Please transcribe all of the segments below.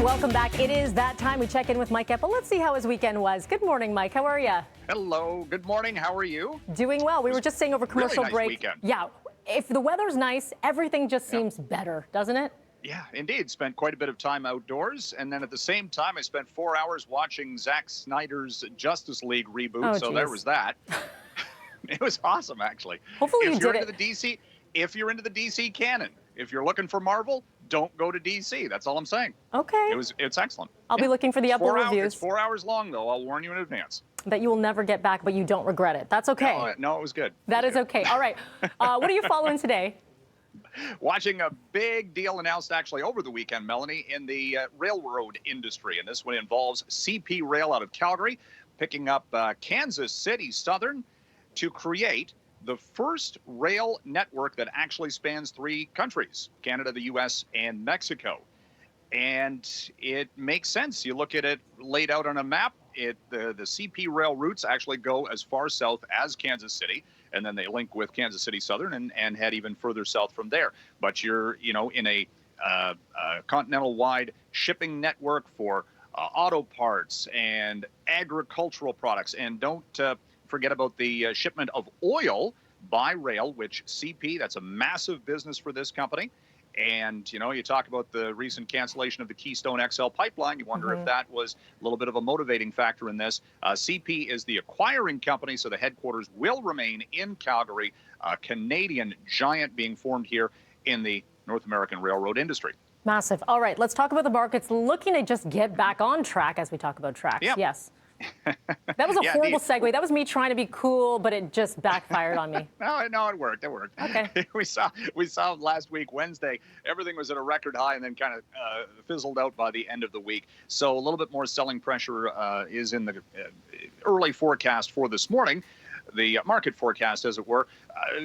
Welcome back. It is that time we check in with Mike Epple. Let's see how his weekend was. Good morning, Mike. How are you? Hello. Good morning. How are you? Doing well. We were just saying over commercial really nice break. Weekend. Yeah. If the weather's nice, everything just seems better, doesn't it? Yeah, indeed. Spent quite a bit of time outdoors. And then at the same time, I spent 4 hours watching Zack Snyder's Justice League reboot. Oh, so geez. there was that. It was awesome, actually. Hopefully if you you're did into the DC, if you're into the DC canon, if you're looking for Marvel, don't go to DC. That's all I'm saying. Okay. It's excellent. I'll be looking for the Apple reviews. It's 4 hours long, though. I'll warn you in advance. That you will never get back, but you don't regret it. That's okay. No, it was good. That is okay. All right. What are you following today? Watching a big deal announced actually over the weekend, Melanie, in the railroad industry. And this one involves CP Rail out of Calgary, picking up Kansas City Southern to create the first rail network that actually spans 3 countries, Canada, the U.S., and Mexico. And it makes sense. You look at it laid out on a map. The CP rail routes actually go as far south as Kansas City, and then they link with Kansas City Southern and head even further south from there. But you're, in a continental-wide shipping network for auto parts and agricultural products. And don't forget about the shipment of oil by rail, which CP, that's a massive business for this company. And, you talk about the recent cancellation of the Keystone XL pipeline. You wonder if that was a little bit of a motivating factor in this. CP is the acquiring company, so the headquarters will remain in Calgary, a Canadian giant being formed here in the North American railroad industry. Massive. All right, let's talk about the markets looking to just get back on track as we talk about tracks. Yep. Yes. That was a horrible segue. That was me trying to be cool, but it just backfired on me. No, it worked. It worked. Okay. we saw last week, Wednesday, everything was at a record high and then kind of fizzled out by the end of the week. So a little bit more selling pressure is in the early forecast for this morning, the market forecast, as it were,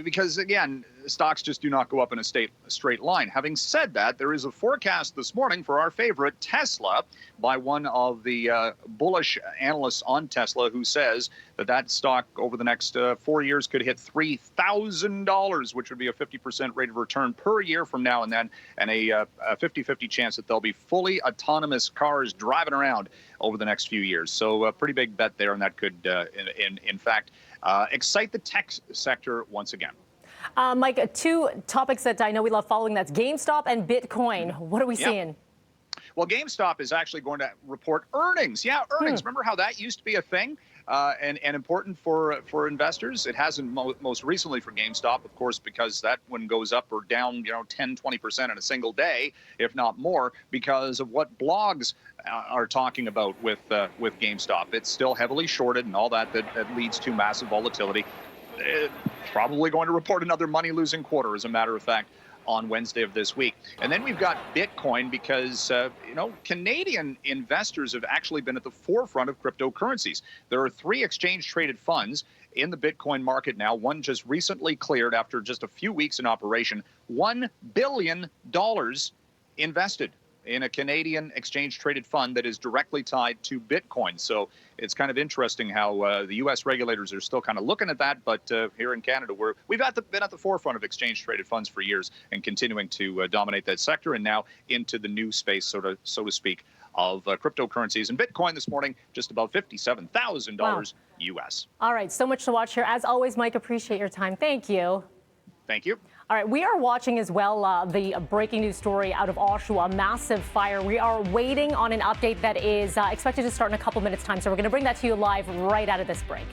because, again, stocks just do not go up in a straight line. Having said that, there is a forecast this morning for our favorite Tesla by one of the bullish analysts on Tesla, who says that stock over the next 4 years could hit $3,000, which would be a 50% rate of return per year from now and then, and a 50-50 chance that there'll be fully autonomous cars driving around over the next few years. So a pretty big bet there, and that could, in fact, excite the tech sector once again. Mike, 2 topics that I know we love following, that's GameStop and Bitcoin. What are we seeing? Well, GameStop is actually going to report earnings. Yeah, earnings. Remember how that used to be a thing and important for investors? It hasn't most recently for GameStop, of course, because that one goes up or down, 10, 20% in a single day, if not more, because of what blogs are talking about with GameStop. It's still heavily shorted and all that leads to massive volatility. Probably going to report another money-losing quarter, as a matter of fact, on Wednesday of this week. And then we've got Bitcoin because, Canadian investors have actually been at the forefront of cryptocurrencies. There are 3 exchange-traded funds in the Bitcoin market now. One just recently cleared after just a few weeks in operation. $1 billion invested in a Canadian exchange-traded fund that is directly tied to Bitcoin. So it's kind of interesting how the U.S. regulators are still kind of looking at that, but here in Canada, we've been at the forefront of exchange-traded funds for years and continuing to dominate that sector, and now into the new space, so to speak, of cryptocurrencies. And Bitcoin this morning, just about $57,000 U.S. All right, so much to watch here. As always, Mike, appreciate your time. Thank you. Thank you. All right, we are watching as well the breaking news story out of Oshawa, massive fire. We are waiting on an update that is expected to start in a couple minutes' time, so we're going to bring that to you live right out of this break.